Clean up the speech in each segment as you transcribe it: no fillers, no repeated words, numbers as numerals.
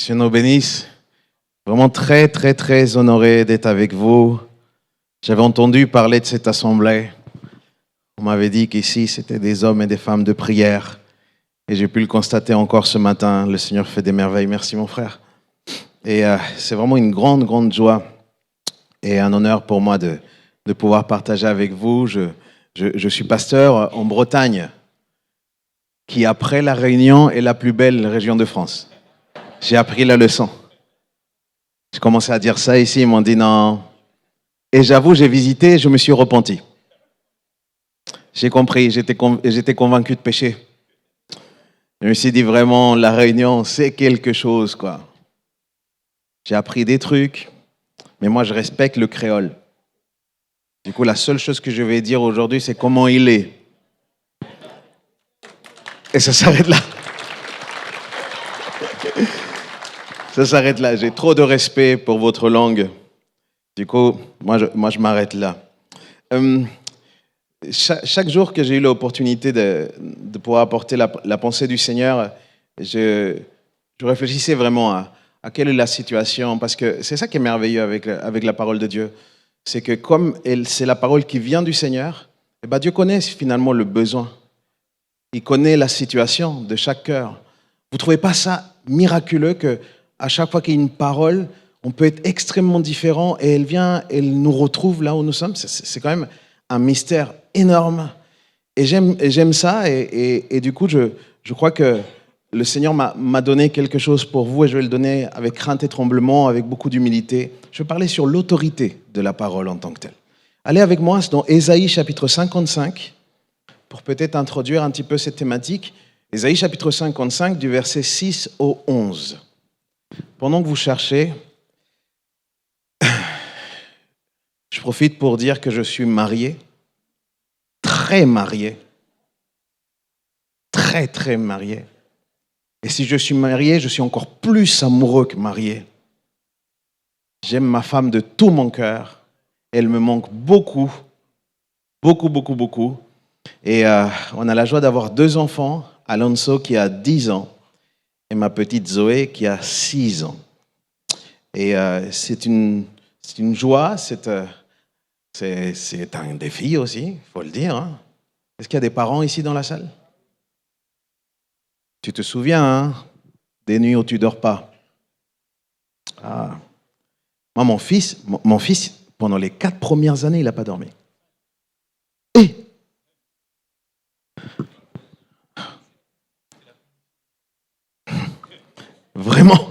Dieu nous bénisse. Vraiment très, très, très honoré d'être avec vous. J'avais entendu parler de cette assemblée. On m'avait dit qu'ici, c'était des hommes et des femmes de prière. Et j'ai pu le constater encore ce matin. Le Seigneur fait des merveilles. Merci, mon frère. Et c'est vraiment une grande, grande joie et un honneur pour moi de pouvoir partager avec vous. Je suis pasteur en Bretagne, qui, après la Réunion, est la plus belle région de France. J'ai appris la leçon. J'ai commencé à dire ça ici, ils m'ont dit non. Et j'avoue, j'ai visité, je me suis repenti. J'ai compris, j'étais convaincu de pécher. Je me suis dit vraiment, la Réunion, c'est quelque chose, quoi. J'ai appris des trucs, mais moi, je respecte le créole. Du coup, la seule chose que je vais dire aujourd'hui, c'est comment il est. Et ça s'arrête là. Ça s'arrête là. J'ai trop de respect pour votre langue. Du coup, moi, je m'arrête là. Chaque jour que j'ai eu l'opportunité de pouvoir apporter la pensée du Seigneur, je réfléchissais vraiment à quelle est la situation, parce que c'est ça qui est merveilleux avec la parole de Dieu. C'est que comme c'est la parole qui vient du Seigneur, et ben Dieu connaît finalement le besoin. Il connaît la situation de chaque cœur. Vous ne trouvez pas ça miraculeux qu'à chaque fois qu'il y a une parole, on peut être extrêmement différent et elle vient, elle nous retrouve là où nous sommes? C'est quand même un mystère énorme. Et j'aime ça et du coup, je crois que le Seigneur m'a donné quelque chose pour vous et je vais le donner avec crainte et tremblement, avec beaucoup d'humilité. Je vais parler sur l'autorité de la parole en tant que telle. Allez avec moi dans Ésaïe chapitre 55 pour peut-être introduire un petit peu cette thématique. Ésaïe chapitre 55 du verset 6 au 11. Pendant que vous cherchez, je profite pour dire que je suis marié, très marié, très, très marié. Et si je suis marié, je suis encore plus amoureux que marié. J'aime ma femme de tout mon cœur. Elle me manque beaucoup, beaucoup, beaucoup, beaucoup. Et on a la joie d'avoir 2 enfants, Alonso qui a 10 ans et ma petite Zoé qui a 6 ans. Et c'est une joie, c'est un défi aussi, il faut le dire. Hein. Est-ce qu'il y a des parents ici dans la salle? Tu te souviens, hein, des nuits où tu ne dors pas? Ah. Moi, mon fils, pendant les 4 premières années, il n'a pas dormi. Et vraiment.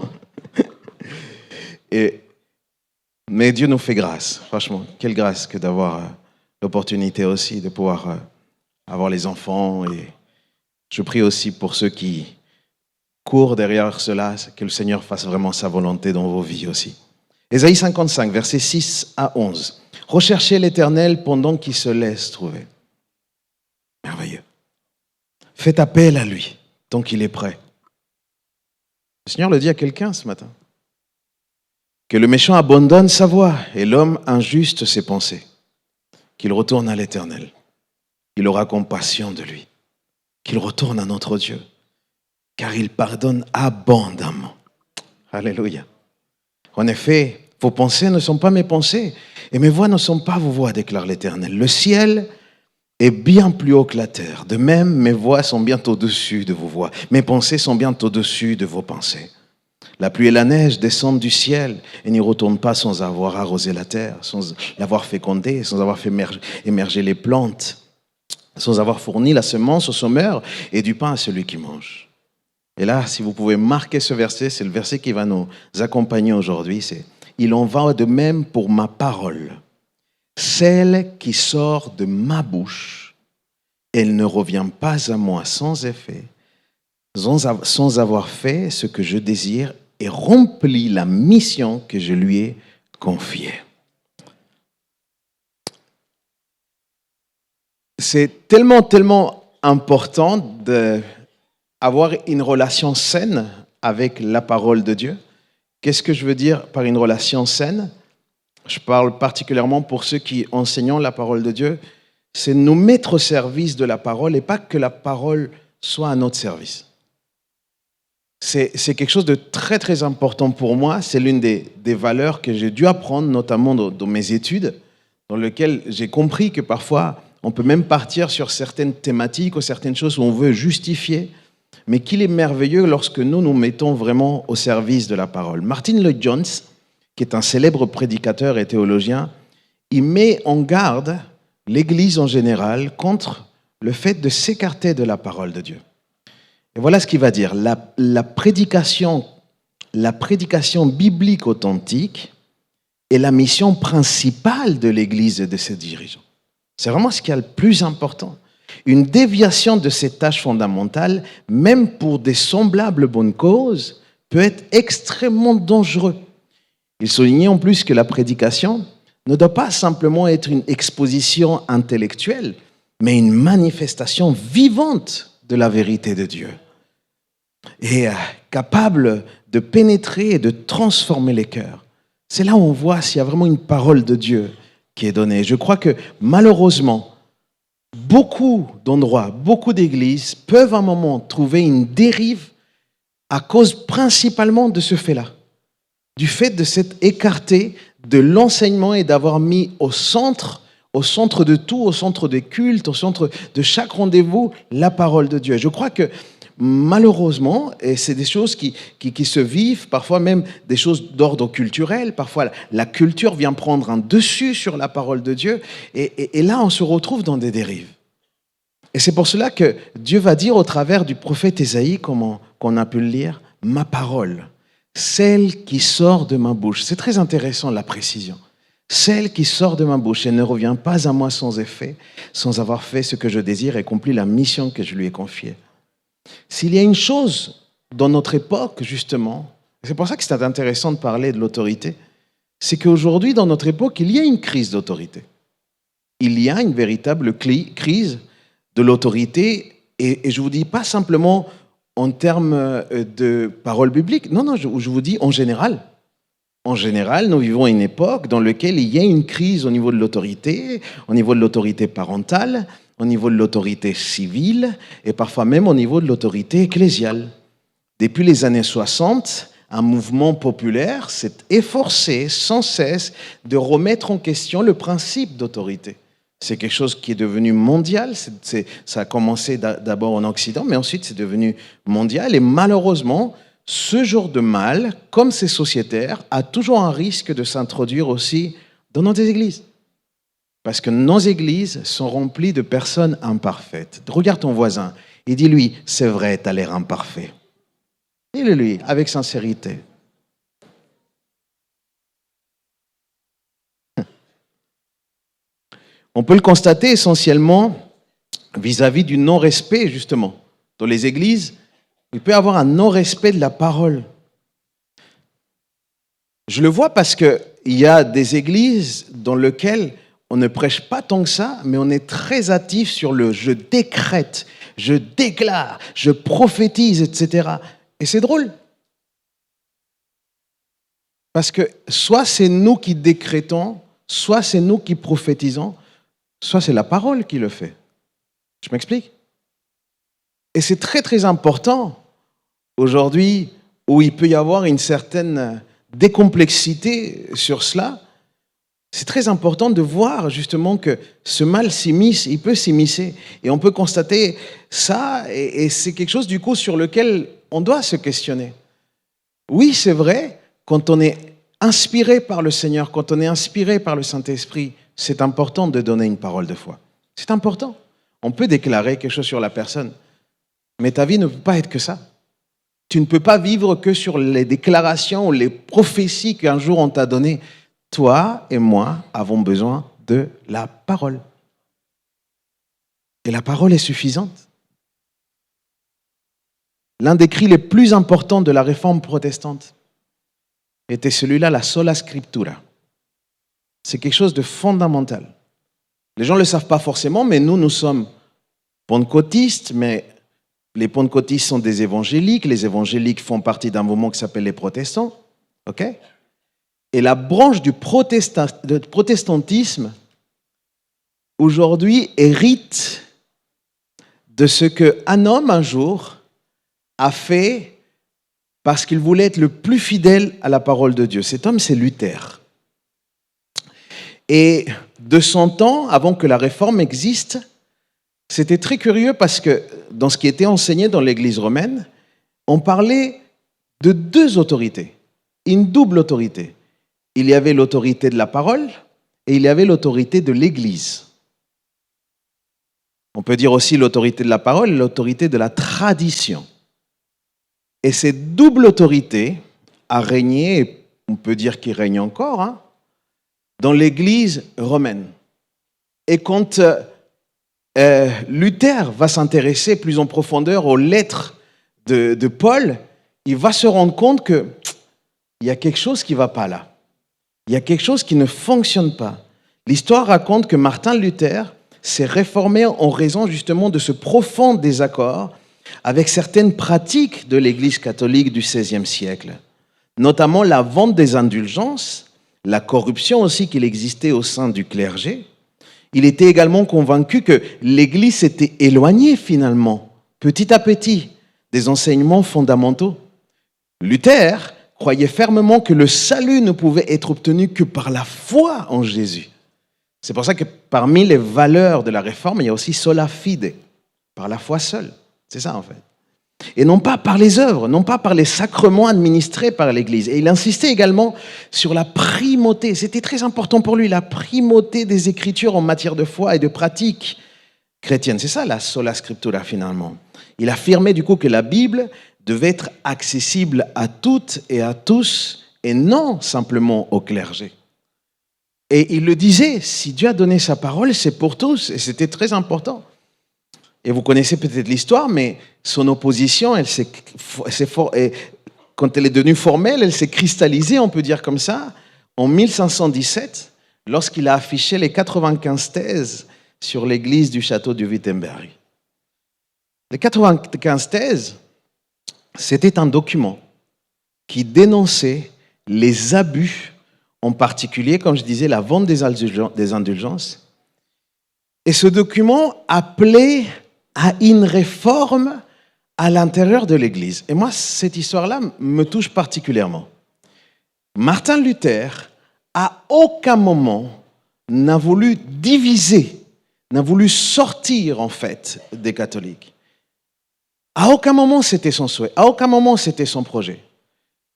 Mais Dieu nous fait grâce, franchement. Quelle grâce que d'avoir l'opportunité aussi de pouvoir avoir les enfants. Et je prie aussi pour ceux qui courent derrière cela, que le Seigneur fasse vraiment sa volonté dans vos vies aussi. Ésaïe 55, versets 6 à 11. Recherchez l'Éternel pendant qu'il se laisse trouver. Merveilleux. Faites appel à lui tant qu'il est prêt. Le Seigneur le dit à quelqu'un ce matin. Que le méchant abandonne sa voie et l'homme injuste ses pensées. Qu'il retourne à l'Éternel. Il aura compassion de lui. Qu'il retourne à notre Dieu. Car il pardonne abondamment. Alléluia. En effet, vos pensées ne sont pas mes pensées et mes voix ne sont pas vos voix, déclare l'Éternel. Le ciel est bien plus haut que la terre. De même, mes voix sont bien au-dessus de vos voix. Mes pensées sont bien au-dessus de vos pensées. La pluie et la neige descendent du ciel et n'y retournent pas sans avoir arrosé la terre, sans l'avoir fécondée, sans avoir fait émerger les plantes, sans avoir fourni la semence au semeur et du pain à celui qui mange. Et là, si vous pouvez marquer ce verset, c'est le verset qui va nous accompagner aujourd'hui. C'est « Il en va de même pour ma parole. Celle qui sort de ma bouche, elle ne revient pas à moi sans effet, sans avoir fait ce que je désire et rempli la mission que je lui ai confiée. » C'est tellement, tellement important d'avoir une relation saine avec la parole de Dieu. Qu'est-ce que je veux dire par une relation saine? Je parle particulièrement pour ceux qui enseignent la parole de Dieu. C'est nous mettre au service de la parole et pas que la parole soit à notre service. c'est quelque chose de très, très important pour moi. C'est l'une des valeurs que j'ai dû apprendre, notamment dans mes études, dans lesquelles j'ai compris que parfois, on peut même partir sur certaines thématiques ou certaines choses où on veut justifier, mais qu'il est merveilleux lorsque nous nous mettons vraiment au service de la parole. Martin Lloyd-Jones, qui est un célèbre prédicateur et théologien, il met en garde l'Église en général contre le fait de s'écarter de la parole de Dieu. Et voilà ce qu'il va dire. La prédication biblique authentique est la mission principale de l'Église et de ses dirigeants. C'est vraiment ce qui est le plus important. Une déviation de ces tâches fondamentales, même pour des semblables bonnes causes, peut être extrêmement dangereux. Il soulignait en plus que la prédication ne doit pas simplement être une exposition intellectuelle, mais une manifestation vivante de la vérité de Dieu. Et capable de pénétrer et de transformer les cœurs. C'est là où on voit s'il y a vraiment une parole de Dieu qui est donnée. Je crois que malheureusement, beaucoup d'endroits, beaucoup d'églises peuvent à un moment trouver une dérive à cause principalement de ce fait-là. Du fait de s'être écarté de l'enseignement et d'avoir mis au centre de tout, au centre des cultes, au centre de chaque rendez-vous, la parole de Dieu. Je crois que malheureusement, et c'est des choses qui se vivent, parfois même des choses d'ordre culturel, parfois la culture vient prendre un dessus sur la parole de Dieu, et là on se retrouve dans des dérives. Et c'est pour cela que Dieu va dire au travers du prophète Ésaïe, comme on a pu le lire, « Ma parole, celle qui sort de ma bouche ». C'est très intéressant la précision. « Celle qui sort de ma bouche, elle ne revient pas à moi sans effet, sans avoir fait ce que je désire et accompli la mission que je lui ai confiée. » S'il y a une chose dans notre époque, justement, c'est pour ça que c'est intéressant de parler de l'autorité, c'est qu'aujourd'hui, dans notre époque, il y a une crise d'autorité. Il y a une véritable crise de l'autorité, et je ne vous dis pas simplement en termes de paroles bibliques, non, je vous dis en général. En général, nous vivons une époque dans laquelle il y a une crise au niveau de l'autorité, au niveau de l'autorité parentale, au niveau de l'autorité civile et parfois même au niveau de l'autorité ecclésiale. Depuis les années 60, un mouvement populaire s'est efforcé sans cesse de remettre en question le principe d'autorité. C'est quelque chose qui est devenu mondial. Ça a commencé d'abord en Occident, mais ensuite c'est devenu mondial. Et malheureusement, ce genre de mal, comme c'est sociétaire, a toujours un risque de s'introduire aussi dans nos églises. Parce que nos églises sont remplies de personnes imparfaites. Regarde ton voisin et dis-lui, c'est vrai, tu as l'air imparfait. Dis-le-lui avec sincérité. On peut le constater essentiellement vis-à-vis du non-respect, justement. Dans les églises, il peut y avoir un non-respect de la parole. Je le vois parce qu'il y a des églises dans lesquelles on ne prêche pas tant que ça, mais on est très actif sur le « je décrète »,« je déclare »,« je prophétise », etc. Et c'est drôle. Parce que soit c'est nous qui décrétons, soit c'est nous qui prophétisons, soit c'est la parole qui le fait. Je m'explique? Et c'est très très important aujourd'hui où il peut y avoir une certaine décomplexité sur cela. C'est très important de voir justement que ce mal s'immisce, il peut s'immiscer. Et on peut constater ça, et c'est quelque chose du coup sur lequel on doit se questionner. Oui, c'est vrai, quand on est inspiré par le Seigneur, quand on est inspiré par le Saint-Esprit, c'est important de donner une parole de foi. C'est important. On peut déclarer quelque chose sur la personne, mais ta vie ne peut pas être que ça. Tu ne peux pas vivre que sur les déclarations ou les prophéties qu'un jour on t'a données. Toi et moi avons besoin de la parole. Et la parole est suffisante. L'un des cris les plus importants de la réforme protestante était celui-là, la sola scriptura. C'est quelque chose de fondamental. Les gens ne le savent pas forcément, mais nous sommes pentecôtistes, mais les pentecôtistes sont des évangéliques. Les évangéliques font partie d'un mouvement qui s'appelle les protestants. OK ? Et la branche du protestantisme, aujourd'hui, hérite de ce qu'un homme, un jour, a fait parce qu'il voulait être le plus fidèle à la parole de Dieu. Cet homme, c'est Luther. Et de son temps, avant que la réforme existe, c'était très curieux parce que dans ce qui était enseigné dans l'Église romaine, on parlait de deux autorités, une double autorité. Il y avait l'autorité de la parole et il y avait l'autorité de l'Église. On peut dire aussi l'autorité de la parole et l'autorité de la tradition. Et cette double autorité a régné, et on peut dire qu'il règne encore, dans l'Église romaine. Et quand Luther va s'intéresser plus en profondeur aux lettres de Paul, il va se rendre compte qu'il y a quelque chose qui ne va pas là. Il y a quelque chose qui ne fonctionne pas. L'histoire raconte que Martin Luther s'est réformé en raison justement de ce profond désaccord avec certaines pratiques de l'Église catholique du XVIe siècle, notamment la vente des indulgences, la corruption aussi qu'il existait au sein du clergé. Il était également convaincu que l'Église s'était éloignée finalement, petit à petit, des enseignements fondamentaux. Luther croyait fermement que le salut ne pouvait être obtenu que par la foi en Jésus. C'est pour ça que parmi les valeurs de la réforme, il y a aussi sola fide, par la foi seule. C'est ça en fait. Et non pas par les œuvres, non pas par les sacrements administrés par l'Église. Et il insistait également sur la primauté. C'était très important pour lui, la primauté des Écritures en matière de foi et de pratique chrétienne. C'est ça la sola scriptura finalement. Il affirmait du coup que la Bible devait être accessible à toutes et à tous et non simplement au clergé. Et il le disait, si Dieu a donné sa parole, c'est pour tous. Et c'était très important. Et vous connaissez peut-être l'histoire, mais son opposition, quand elle est devenue formelle, elle s'est cristallisée, on peut dire comme ça, en 1517, lorsqu'il a affiché les 95 thèses sur l'église du château de Wittenberg. Les 95 thèses, c'était un document qui dénonçait les abus, en particulier, comme je disais, la vente des indulgences. Et ce document appelait à une réforme à l'intérieur de l'Église. Et moi, cette histoire-là me touche particulièrement. Martin Luther, à aucun moment, n'a voulu diviser, n'a voulu sortir, en fait, des catholiques. À aucun moment, c'était son souhait. À aucun moment, c'était son projet.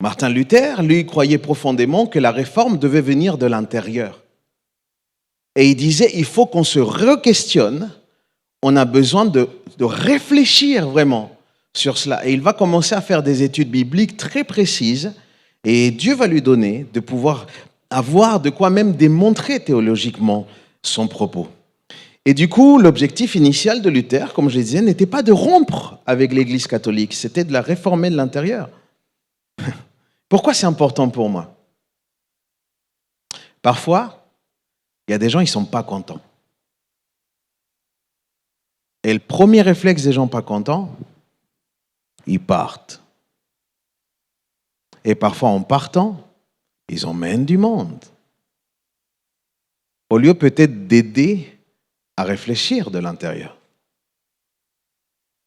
Martin Luther, lui, croyait profondément que la réforme devait venir de l'intérieur. Et il disait, il faut qu'on se re-questionne, on a besoin de réfléchir vraiment sur cela. Et il va commencer à faire des études bibliques très précises, et Dieu va lui donner de pouvoir avoir de quoi même démontrer théologiquement son propos. Et du coup, l'objectif initial de Luther, comme je disais, n'était pas de rompre avec l'Église catholique, c'était de la réformer de l'intérieur. Pourquoi c'est important pour moi? Parfois, il y a des gens, ils ne sont pas contents. Et le premier réflexe des gens pas contents, ils partent. Et parfois, en partant, ils emmènent du monde. Au lieu peut-être d'aider à réfléchir de l'intérieur.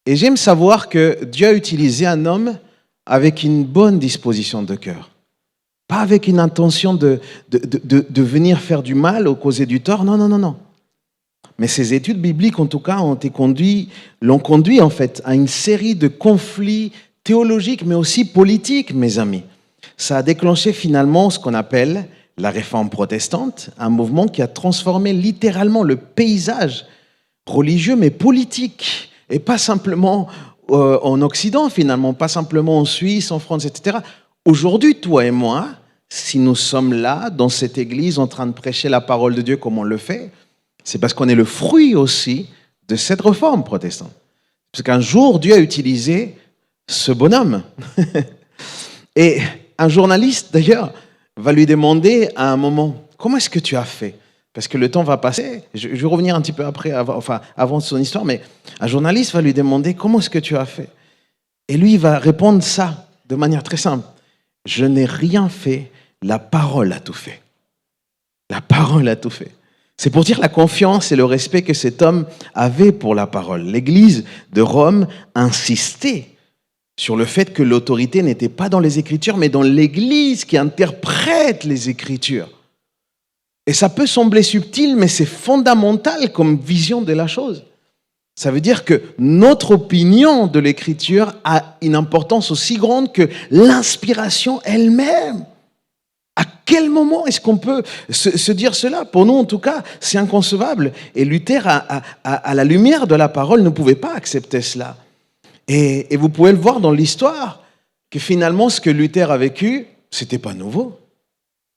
Et j'aime savoir que Dieu a utilisé un homme avec une bonne disposition de cœur. Pas avec une intention de venir faire du mal ou causer du tort. Non, non, non, non. Mais ces études bibliques, en tout cas, l'ont conduit en fait à une série de conflits théologiques, mais aussi politiques, mes amis. Ça a déclenché finalement ce qu'on appelle la réforme protestante, un mouvement qui a transformé littéralement le paysage religieux, mais politique, et pas simplement en Occident finalement, pas simplement en Suisse, en France, etc. Aujourd'hui, toi et moi, si nous sommes là, dans cette église, en train de prêcher la parole de Dieu comme on le fait, c'est parce qu'on est le fruit aussi de cette réforme protestante. Parce qu'un jour, Dieu a utilisé ce bonhomme. Et un journaliste, d'ailleurs, va lui demander à un moment, comment est-ce que tu as fait? Parce que le temps va passer, je vais revenir un petit peu après, avant son histoire, mais un journaliste va lui demander, comment est-ce que tu as fait? Et lui, il va répondre ça de manière très simple. Je n'ai rien fait, la parole a tout fait. La parole a tout fait. C'est pour dire la confiance et le respect que cet homme avait pour la parole. L'Église de Rome insistait sur le fait que l'autorité n'était pas dans les Écritures, mais dans l'Église qui interprète les Écritures. Et ça peut sembler subtil, mais c'est fondamental comme vision de la chose. Ça veut dire que notre opinion de l'Écriture a une importance aussi grande que l'inspiration elle-même. À quel moment est-ce qu'on peut se dire cela? Pour nous, en tout cas, c'est inconcevable. Et Luther, à la lumière de la parole, ne pouvait pas accepter cela. Et vous pouvez le voir dans l'histoire, que finalement, ce que Luther a vécu, c'était pas nouveau.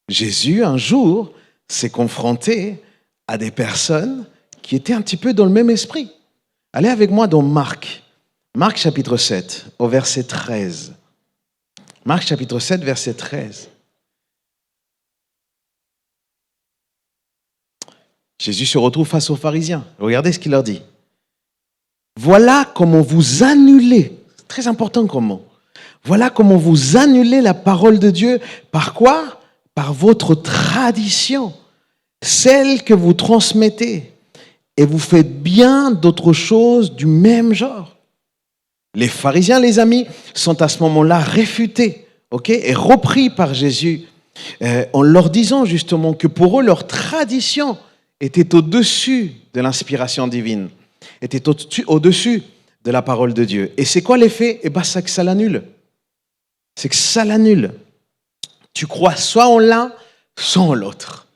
Jésus, un jour, s'est confronté à des personnes qui étaient un petit peu dans le même esprit. Allez avec moi dans Marc. Marc chapitre 7, au verset 13. Marc chapitre 7, verset 13. Jésus se retrouve face aux pharisiens. Regardez ce qu'il leur dit. Voilà comment vous annulez, c'est très important comment. Voilà comment vous annulez la parole de Dieu. Par quoi? Par votre tradition, celle que vous transmettez. Et vous faites bien d'autres choses du même genre. Les pharisiens, les amis, sont à ce moment-là réfutés, et repris par Jésus, en leur disant justement que pour eux, leur tradition était au-dessus de l'inspiration divine, était au-dessus de la parole de Dieu. Et c'est quoi l'effet? C'est que ça l'annule. C'est que ça l'annule. Tu crois soit en l'un, soit en l'autre.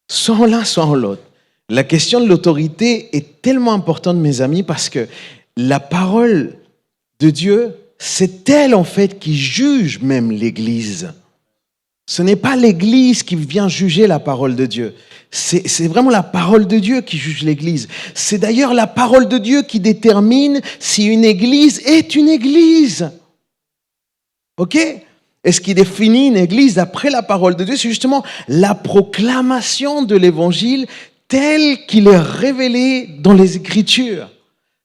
Soit en l'un, soit en l'autre. La question de l'autorité est tellement importante, mes amis, parce que la parole de Dieu, c'est elle, en fait, qui juge même l'Église. Ce n'est pas l'Église qui vient juger la parole de Dieu. C'est vraiment la parole de Dieu qui juge l'Église. C'est d'ailleurs la parole de Dieu qui détermine si une Église est une Église. Et ce qui définit une Église d'après la parole de Dieu, c'est justement la proclamation de l'Évangile tel qu'il est révélé dans les Écritures.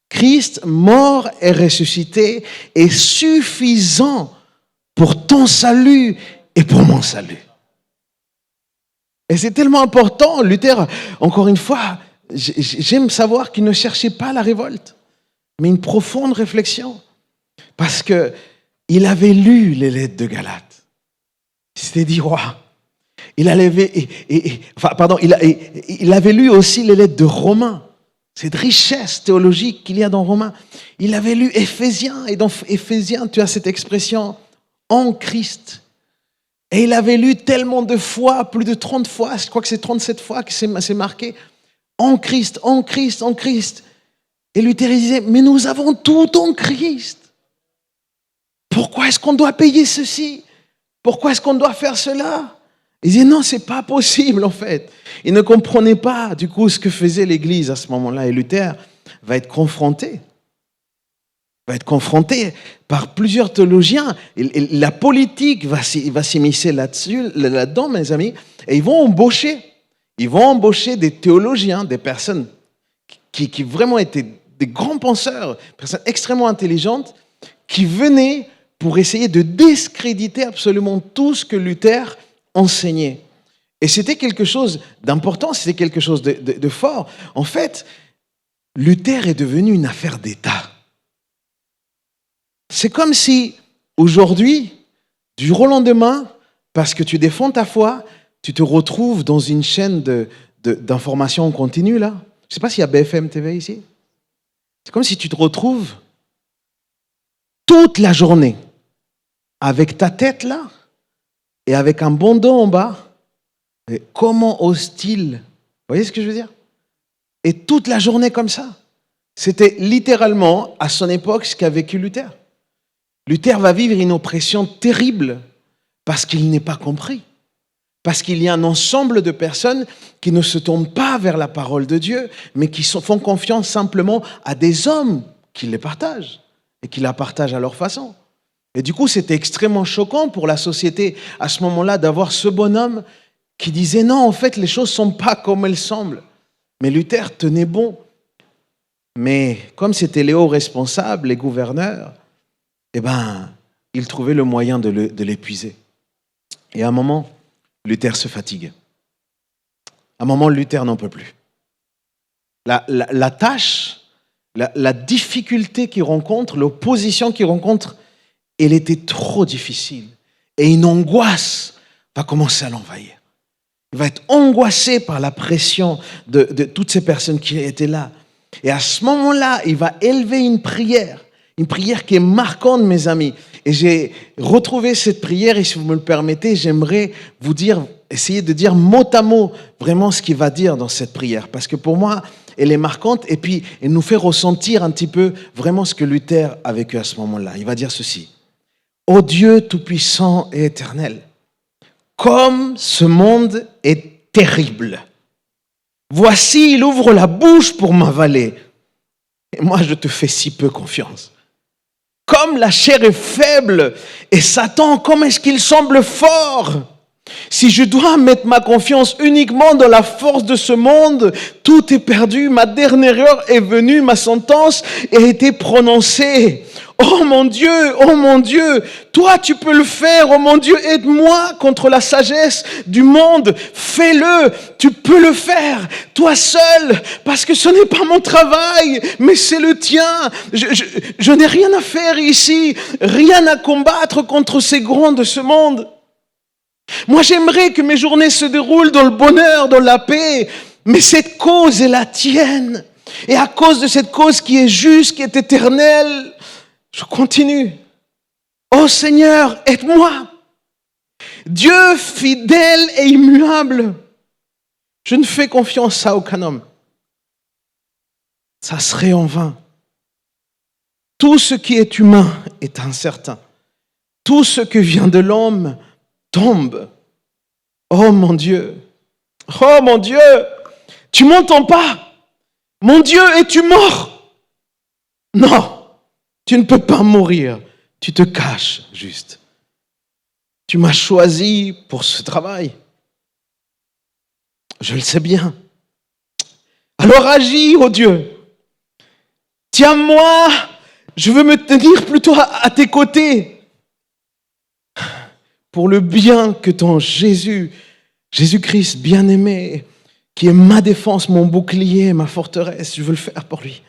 Christ, mort et ressuscité, est suffisant pour ton salut et pour mon salut. Et c'est tellement important. Luther, encore une fois, j'aime savoir qu'il ne cherchait pas la révolte, mais une profonde réflexion. Parce qu'il avait lu les lettres de Galates. Il s'était dit, waouh. Il avait lu aussi les lettres de Romains. Cette richesse théologique qu'il y a dans Romains. Il avait lu Éphésiens. Et dans Éphésiens, tu as cette expression « en Christ ». Et il avait lu tellement de fois, plus de 30 fois, je crois que c'est 37 fois que c'est marqué « en Christ, en Christ, en Christ ». Et Luther disait « mais nous avons tout en Christ. Pourquoi est-ce qu'on doit payer ceci? Pourquoi est-ce qu'on doit faire cela ?» Il disait non, c'est pas possible en fait. Il ne comprenait pas du coup ce que faisait l'Église à ce moment-là. Et Luther va être confronté par plusieurs théologiens. Et la politique va s'immiscer là-dedans, mes amis. Et ils vont embaucher des théologiens, des personnes qui vraiment étaient des grands penseurs, personnes extrêmement intelligentes, qui venaient pour essayer de discréditer absolument tout ce que Luther enseignait. Et c'était quelque chose d'important, c'était quelque chose de fort. En fait, Luther est devenu une affaire d'État. C'est comme si, aujourd'hui, du jour au lendemain, parce que tu défends ta foi, tu te retrouves dans une chaîne d'information en continu, là. Je ne sais pas s'il y a BFM TV ici. C'est comme si tu te retrouves toute la journée avec ta tête, là, et avec un bandeau en bas. Et comment ose-t-il? Vous voyez ce que je veux dire? Et toute la journée comme ça. C'était littéralement, à son époque, ce qu'a vécu Luther. Luther va vivre une oppression terrible parce qu'il n'est pas compris. Parce qu'il y a un ensemble de personnes qui ne se tournent pas vers la parole de Dieu, mais qui font confiance simplement à des hommes qui les partagent et qui la partagent à leur façon. Et du coup, c'était extrêmement choquant pour la société à ce moment-là d'avoir ce bonhomme qui disait non, en fait, les choses ne sont pas comme elles semblent. Mais Luther tenait bon. Mais comme c'était les hauts responsables, les gouverneurs, il trouvait le moyen de l'épuiser. Et à un moment, Luther se fatigue. À un moment, Luther n'en peut plus. La tâche, la difficulté qu'il rencontre, l'opposition qu'il rencontre Elle était trop difficile. Et une angoisse va commencer à l'envahir. Il va être angoissé par la pression de toutes ces personnes qui étaient là. Et à ce moment-là, il va élever une prière qui est marquante, mes amis. Et j'ai retrouvé cette prière, et si vous me le permettez, j'aimerais vous dire, essayer de dire mot à mot vraiment ce qu'il va dire dans cette prière. Parce que pour moi, elle est marquante, et puis elle nous fait ressentir un petit peu vraiment ce que Luther a vécu à ce moment-là. Il va dire ceci. Ô Dieu tout-puissant et éternel, comme ce monde est terrible. Voici, il ouvre la bouche pour m'avaler. Et moi, je te fais si peu confiance. Comme la chair est faible et Satan, comme est-ce qu'il semble fort. Si je dois mettre ma confiance uniquement dans la force de ce monde, tout est perdu. Ma dernière heure est venue, ma sentence a été prononcée. Oh mon Dieu, toi tu peux le faire, oh mon Dieu, aide-moi contre la sagesse du monde, fais-le, tu peux le faire, toi seul, parce que ce n'est pas mon travail, mais c'est le tien, je n'ai rien à faire ici, rien à combattre contre ces grands de ce monde. Moi j'aimerais que mes journées se déroulent dans le bonheur, dans la paix, mais cette cause est la tienne, et à cause de cette cause qui est juste, qui est éternelle, je continue. Oh Seigneur, aide-moi. Dieu fidèle et immuable. Je ne fais confiance à aucun homme. Ça serait en vain. Tout ce qui est humain est incertain. Tout ce que vient de l'homme tombe. Oh mon Dieu. Oh mon Dieu. Tu m'entends pas? Mon Dieu, es-tu mort? Non. Tu ne peux pas mourir, tu te caches juste. Tu m'as choisi pour ce travail. Je le sais bien. Alors agis, oh Dieu. Tiens-moi, je veux me tenir plutôt à tes côtés. Pour le bien que ton Jésus-Christ bien-aimé, qui est ma défense, mon bouclier, ma forteresse, je veux le faire pour lui.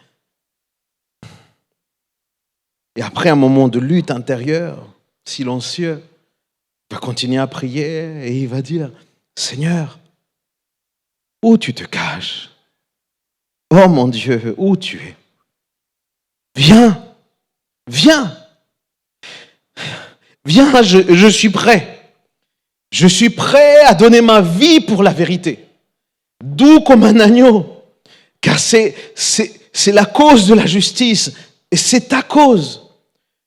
Et après un moment de lutte intérieure, silencieux, il va continuer à prier et il va dire, Seigneur, où tu te caches? Oh mon Dieu, où tu es? Viens, viens, viens, je suis prêt. Je suis prêt à donner ma vie pour la vérité. Doux comme un agneau, car c'est la cause de la justice et c'est ta cause.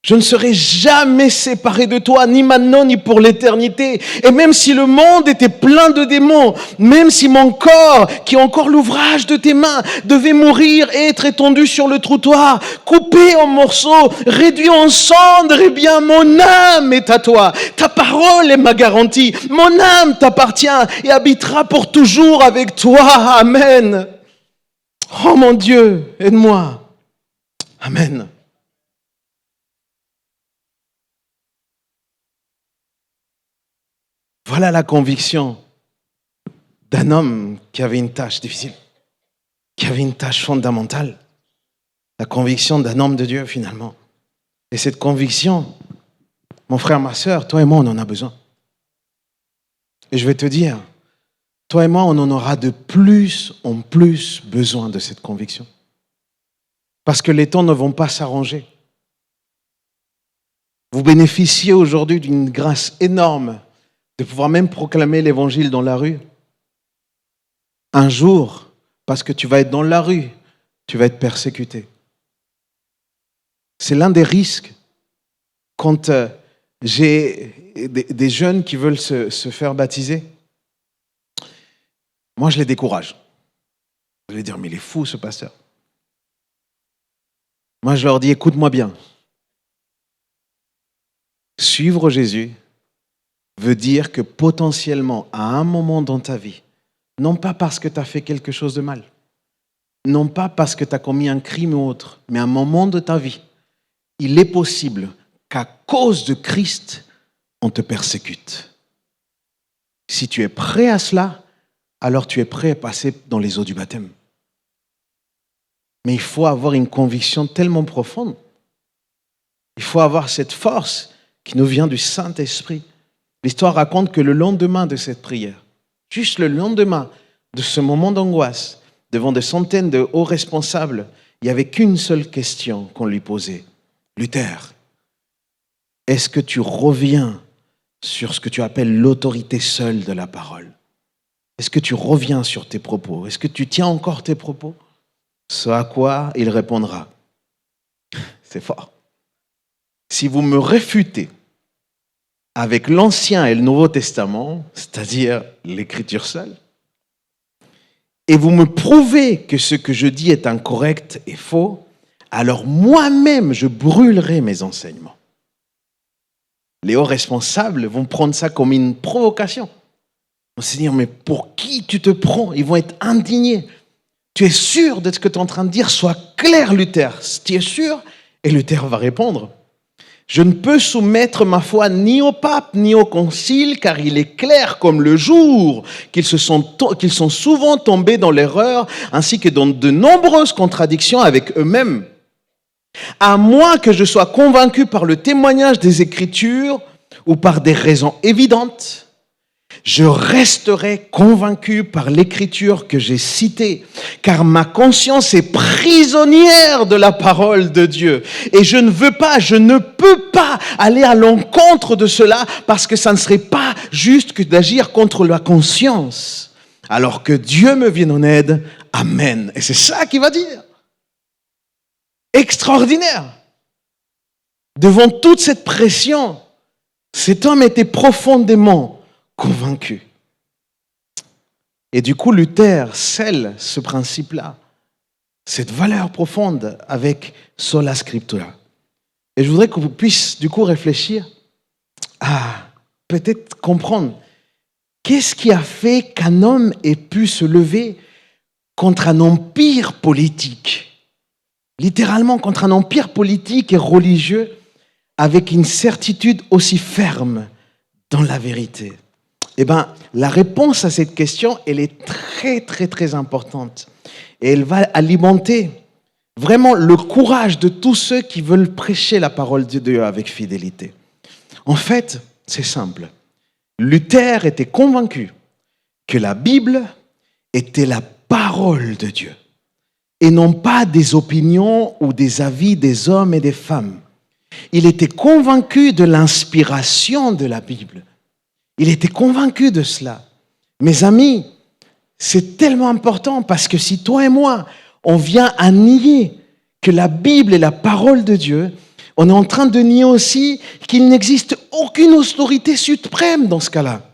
Je ne serai jamais séparé de toi, ni maintenant, ni pour l'éternité. Et même si le monde était plein de démons, même si mon corps, qui est encore l'ouvrage de tes mains, devait mourir et être étendu sur le trottoir, coupé en morceaux, réduit en cendres, eh bien, mon âme est à toi. Ta parole est ma garantie. Mon âme t'appartient et habitera pour toujours avec toi. Amen. Oh mon Dieu, aide-moi. Amen. Voilà la conviction d'un homme qui avait une tâche difficile, qui avait une tâche fondamentale. La conviction d'un homme de Dieu, finalement. Et cette conviction, mon frère, ma sœur, toi et moi, on en a besoin. Et je vais te dire, toi et moi, on en aura de plus en plus besoin de cette conviction. Parce que les temps ne vont pas s'arranger. Vous bénéficiez aujourd'hui d'une grâce énorme de pouvoir même proclamer l'évangile dans la rue. Un jour, parce que tu vas être dans la rue, tu vas être persécuté. C'est l'un des risques quand j'ai des jeunes qui veulent se faire baptiser. Moi, je les décourage. Je vais dire, mais il est fou ce pasteur. Moi, je leur dis, écoute-moi bien. Suivre Jésus veut dire que potentiellement, à un moment dans ta vie, non pas parce que tu as fait quelque chose de mal, non pas parce que tu as commis un crime ou autre, mais à un moment de ta vie, il est possible qu'à cause de Christ, on te persécute. Si tu es prêt à cela, alors tu es prêt à passer dans les eaux du baptême. Mais il faut avoir une conviction tellement profonde. Il faut avoir cette force qui nous vient du Saint-Esprit. L'histoire raconte que le lendemain de cette prière, juste le lendemain de ce moment d'angoisse, devant des centaines de hauts responsables, il n'y avait qu'une seule question qu'on lui posait. Luther, est-ce que tu reviens sur ce que tu appelles l'autorité seule de la parole? Est-ce que tu reviens sur tes propos? Est-ce que tu tiens encore tes propos? Ce à quoi il répondra. C'est fort. Si vous me réfutez avec l'Ancien et le Nouveau Testament, c'est-à-dire l'Écriture seule, et vous me prouvez que ce que je dis est incorrect et faux, alors moi-même, je brûlerai mes enseignements. Les hauts responsables vont prendre ça comme une provocation. Ils vont se dire, mais pour qui tu te prends? Ils vont être indignés. Tu es sûr de ce que tu es en train de dire? Sois clair, Luther. Tu es sûr? Et Luther va répondre, je ne peux soumettre ma foi ni au pape ni au concile, car il est clair comme le jour qu'ils sont souvent tombés dans l'erreur, ainsi que dans de nombreuses contradictions avec eux-mêmes. À moins que je sois convaincu par le témoignage des Écritures ou par des raisons évidentes, je resterai convaincu par l'Écriture que j'ai citée, car ma conscience est prisonnière de la parole de Dieu. Et je ne peux pas aller à l'encontre de cela, parce que ça ne serait pas juste que d'agir contre la conscience. Alors que Dieu me vienne en aide, amen. Et c'est ça qu'il va dire. Extraordinaire. Devant toute cette pression, cet homme était profondément convaincu. Et du coup, Luther scelle ce principe-là, cette valeur profonde avec sola scriptura. Et je voudrais que vous puissiez du coup réfléchir à peut-être comprendre qu'est-ce qui a fait qu'un homme ait pu se lever contre un empire politique, littéralement contre un empire politique et religieux, avec une certitude aussi ferme dans la vérité. Eh bien, la réponse à cette question, elle est très, très, très importante. Et elle va alimenter vraiment le courage de tous ceux qui veulent prêcher la parole de Dieu avec fidélité. En fait, c'est simple. Luther était convaincu que la Bible était la parole de Dieu et non pas des opinions ou des avis des hommes et des femmes. Il était convaincu de l'inspiration de la Bible. Il était convaincu de cela. Mes amis, c'est tellement important, parce que si toi et moi, on vient à nier que la Bible est la parole de Dieu, on est en train de nier aussi qu'il n'existe aucune autorité suprême dans ce cas-là.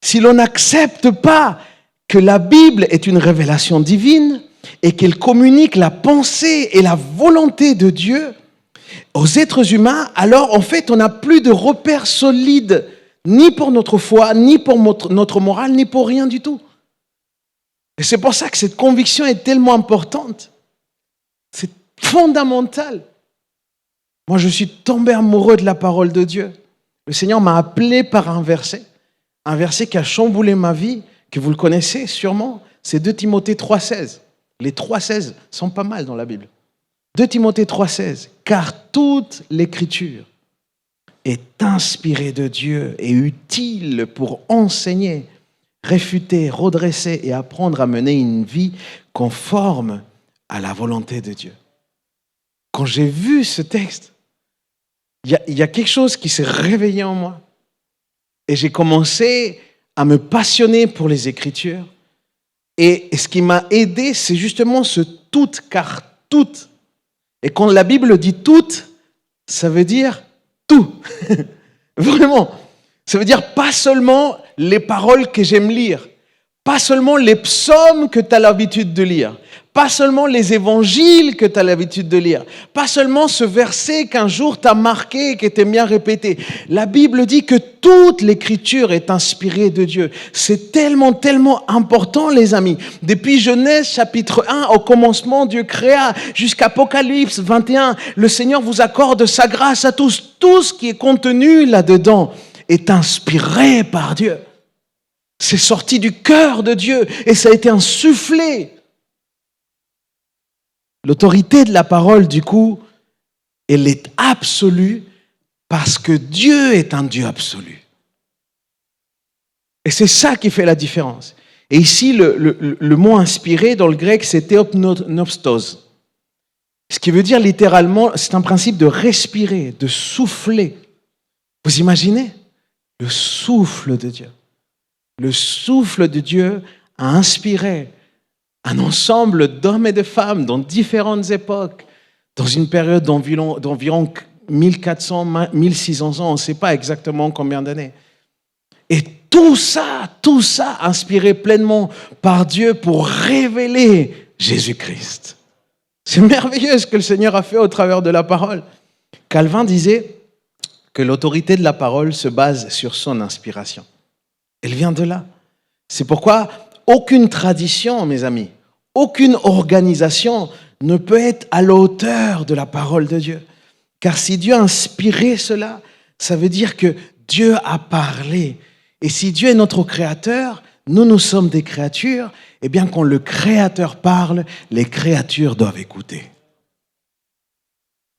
Si l'on n'accepte pas que la Bible est une révélation divine et qu'elle communique la pensée et la volonté de Dieu aux êtres humains, alors en fait, on n'a plus de repères solides, ni pour notre foi, ni pour notre morale, ni pour rien du tout. Et c'est pour ça que cette conviction est tellement importante. C'est fondamental. Moi, je suis tombé amoureux de la parole de Dieu. Le Seigneur m'a appelé par un verset qui a chamboulé ma vie, que vous le connaissez sûrement, c'est 2 Timothée 3,16. Les 3,16 sont pas mal dans la Bible. 2 Timothée 3,16. Car toute l'Écriture est inspirée de Dieu et utile pour enseigner, réfuter, redresser et apprendre à mener une vie conforme à la volonté de Dieu. Quand j'ai vu ce texte, il y a quelque chose qui s'est réveillé en moi. Et j'ai commencé à me passionner pour les Écritures. Et ce qui m'a aidé, c'est justement ce tout, car tout. Et quand la Bible dit tout, ça veut dire tout. Vraiment. Ça veut dire pas seulement les paroles que j'aime lire, pas seulement les psaumes que tu as l'habitude de lire, pas seulement les évangiles que tu as l'habitude de lire, pas seulement ce verset qu'un jour tu as marqué et que tu aimes bien répéter. La Bible dit que toute l'Écriture est inspirée de Dieu. C'est tellement, tellement important, les amis. Depuis Genèse chapitre 1, au commencement, Dieu créa, jusqu'à Apocalypse 21, le Seigneur vous accorde sa grâce à tous. Tout ce qui est contenu là-dedans est inspiré par Dieu. C'est sorti du cœur de Dieu et ça a été insufflé. L'autorité de la parole, du coup, elle est absolue parce que Dieu est un Dieu absolu. Et c'est ça qui fait la différence. Et ici, le mot inspiré dans le grec, c'est theopneustos. Ce qui veut dire littéralement, c'est un principe de respirer, de souffler. Vous imaginez? Le souffle de Dieu. Le souffle de Dieu a inspiré un ensemble d'hommes et de femmes dans différentes époques, dans une période d'environ 1400, 1600 ans, on ne sait pas exactement combien d'années. Et tout ça inspiré pleinement par Dieu pour révéler Jésus-Christ. C'est merveilleux ce que le Seigneur a fait au travers de la parole. Calvin disait que l'autorité de la parole se base sur son inspiration. Elle vient de là. C'est pourquoi aucune tradition, mes amis, aucune organisation ne peut être à la hauteur de la parole de Dieu. Car si Dieu a inspiré cela, ça veut dire que Dieu a parlé. Et si Dieu est notre créateur, nous sommes des créatures, et bien quand le créateur parle, les créatures doivent écouter.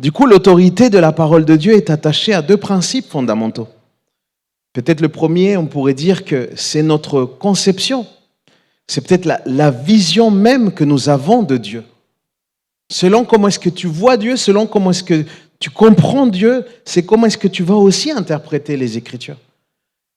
Du coup, l'autorité de la parole de Dieu est attachée à deux principes fondamentaux. Peut-être le premier, on pourrait dire que c'est notre conception. C'est peut-être la vision même que nous avons de Dieu. Selon comment est-ce que tu vois Dieu, selon comment est-ce que tu comprends Dieu, c'est comment est-ce que tu vas aussi interpréter les Écritures.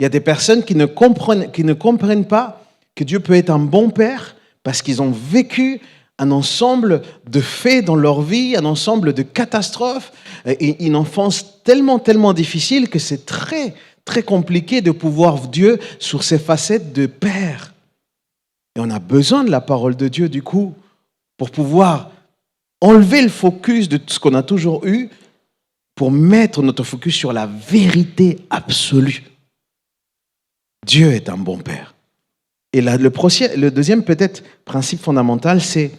Il y a des personnes qui ne comprennent pas que Dieu peut être un bon père parce qu'ils ont vécu un ensemble de faits dans leur vie, un ensemble de catastrophes, et une enfance tellement difficile que c'est très, très compliqué de pouvoir Dieu sur ses facettes de père. Et on a besoin de la parole de Dieu, du coup, pour pouvoir enlever le focus de tout ce qu'on a toujours eu, pour mettre notre focus sur la vérité absolue. Dieu est un bon père. Et là, le deuxième, peut-être, principe fondamental, c'est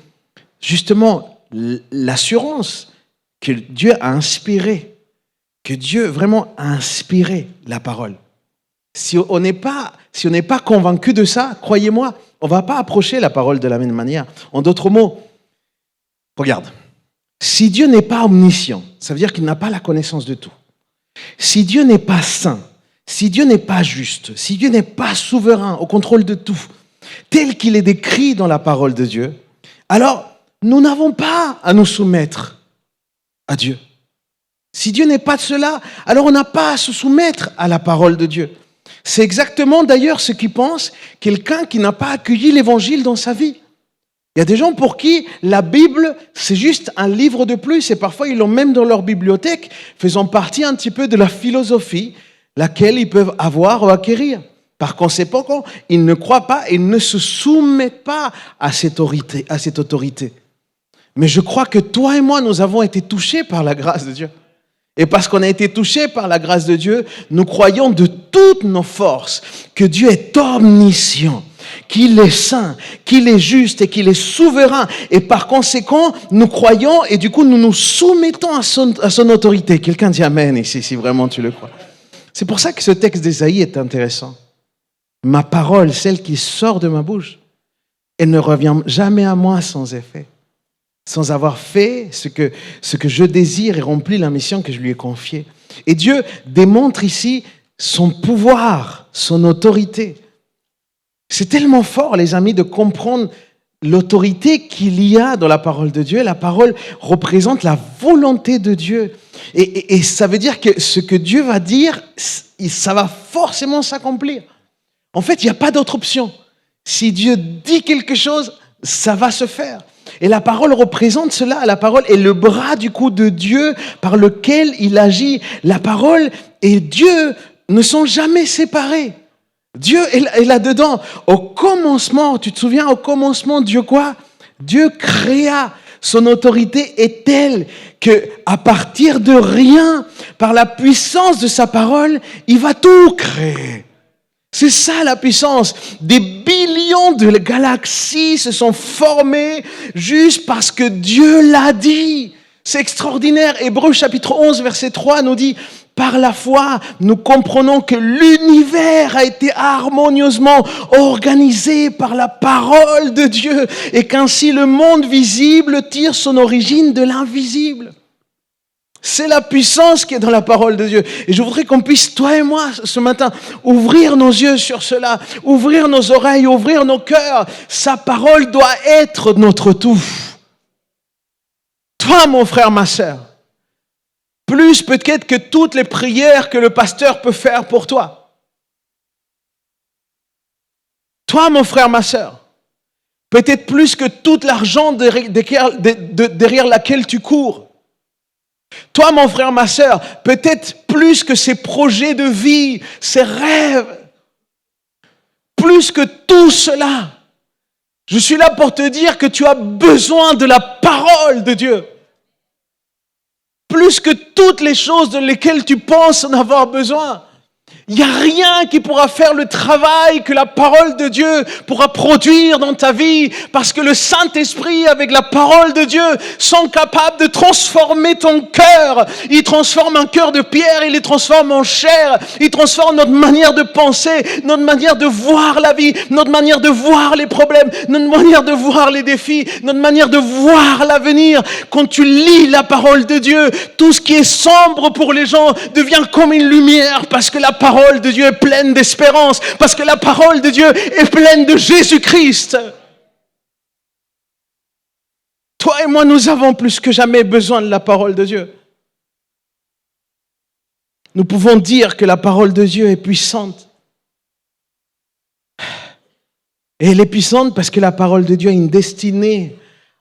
justement l'assurance que Dieu a inspiré, que Dieu vraiment a inspiré la parole. Si on n'est pas convaincu de ça, croyez-moi, on ne va pas approcher la parole de la même manière. En d'autres mots, regarde, si Dieu n'est pas omniscient, ça veut dire qu'il n'a pas la connaissance de tout. Si Dieu n'est pas saint, si Dieu n'est pas juste, si Dieu n'est pas souverain, au contrôle de tout, tel qu'il est décrit dans la parole de Dieu, alors nous n'avons pas à nous soumettre à Dieu. Si Dieu n'est pas de cela, alors on n'a pas à se soumettre à la parole de Dieu. C'est exactement d'ailleurs ce qu'y pense quelqu'un qui n'a pas accueilli l'évangile dans sa vie. Il y a des gens pour qui la Bible, c'est juste un livre de plus, et parfois ils l'ont même dans leur bibliothèque, faisant partie un petit peu de la philosophie, laquelle ils peuvent avoir ou acquérir. Par conséquent, ils ne croient pas et ne se soumettent pas à cette autorité. Mais je crois que toi et moi, nous avons été touchés par la grâce de Dieu. Et parce qu'on a été touchés par la grâce de Dieu, nous croyons de toutes nos forces que Dieu est omniscient, qu'il est saint, qu'il est juste et qu'il est souverain. Et par conséquent, nous croyons et du coup, nous nous soumettons à son autorité. Quelqu'un dit Amen ici, si vraiment tu le crois. C'est pour ça que ce texte d'Ésaïe est intéressant. Ma parole, celle qui sort de ma bouche, elle ne revient jamais à moi sans effet, sans avoir fait ce que je désire et rempli la mission que je lui ai confiée. Et Dieu démontre ici son pouvoir, son autorité. C'est tellement fort, les amis, de comprendre l'autorité qu'il y a dans la parole de Dieu. La parole représente la volonté de Dieu. Et ça veut dire que ce que Dieu va dire, ça va forcément s'accomplir. En fait, il n'y a pas d'autre option. Si Dieu dit quelque chose, ça va se faire. Et la parole représente cela. La parole est le bras du coup de Dieu par lequel il agit. La parole et Dieu ne sont jamais séparés. Dieu est là-dedans. Au commencement, tu te souviens, au commencement, Dieu quoi? Dieu créa. Son autorité est telle qu'à partir de rien, par la puissance de sa parole, il va tout créer. C'est ça la puissance. Des billions de galaxies se sont formées juste parce que Dieu l'a dit. C'est extraordinaire. Hébreux chapitre 11, verset 3 nous dit « Par la foi, nous comprenons que l'univers a été harmonieusement organisé par la parole de Dieu et qu'ainsi le monde visible tire son origine de l'invisible. » C'est la puissance qui est dans la parole de Dieu. Et je voudrais qu'on puisse, toi et moi, ce matin, ouvrir nos yeux sur cela, ouvrir nos oreilles, ouvrir nos cœurs. Sa parole doit être notre tout. Toi, mon frère, ma sœur, plus peut-être que toutes les prières que le pasteur peut faire pour toi. Toi, mon frère, ma sœur, peut-être plus que tout l'argent derrière laquelle tu cours. Toi, mon frère, ma sœur, peut-être plus que ces projets de vie, ces rêves, plus que tout cela. Je suis là pour te dire que tu as besoin de la parole de Dieu. Plus que toutes les choses de lesquelles tu penses en avoir besoin. Il n'y a rien qui pourra faire le travail que la parole de Dieu pourra produire dans ta vie, parce que le Saint-Esprit, avec la parole de Dieu, sont capables de transformer ton cœur. Il transforme un cœur de pierre, il les transforme en chair. Il transforme notre manière de penser, notre manière de voir la vie, notre manière de voir les problèmes, notre manière de voir les défis, notre manière de voir l'avenir. Quand tu lis la parole de Dieu, tout ce qui est sombre pour les gens devient comme une lumière, parce que la parole de Dieu est pleine d'espérance, parce que la parole de Dieu est pleine de Jésus-Christ. Toi et moi, nous avons plus que jamais besoin de la parole de Dieu. Nous pouvons dire que la parole de Dieu est puissante. Et elle est puissante parce que la parole de Dieu a une destinée,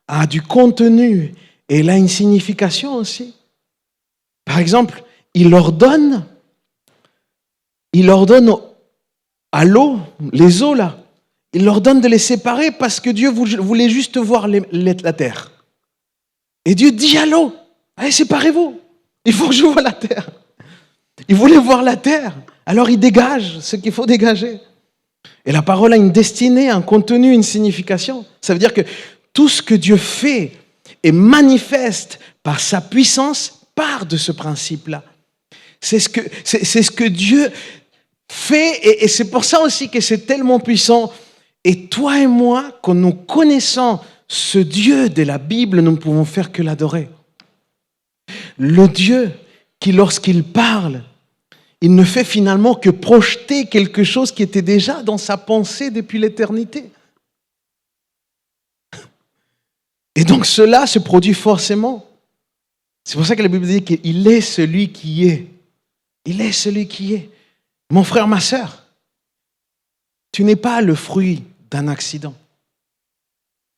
a du contenu, et elle a une signification aussi. Par exemple, il ordonne à l'eau, les eaux là, il leur donne de les séparer parce que Dieu voulait juste voir la terre. Et Dieu dit à l'eau, allez, séparez-vous, il faut que je vois la terre. Il voulait voir la terre, alors il dégage ce qu'il faut dégager. Et la parole a une destinée, un contenu, une signification. Ça veut dire que tout ce que Dieu fait et manifeste par sa puissance part de ce principe-là. C'est ce que Dieu fait, et c'est pour ça aussi que c'est tellement puissant. Et toi et moi, quand nous connaissons ce Dieu de la Bible, nous ne pouvons faire que l'adorer. Le Dieu qui, lorsqu'il parle, il ne fait finalement que projeter quelque chose qui était déjà dans sa pensée depuis l'éternité. Et donc cela se produit forcément. C'est pour ça que la Bible dit qu'il est celui qui est. Il est celui qui est. Mon frère, ma sœur, tu n'es pas le fruit d'un accident.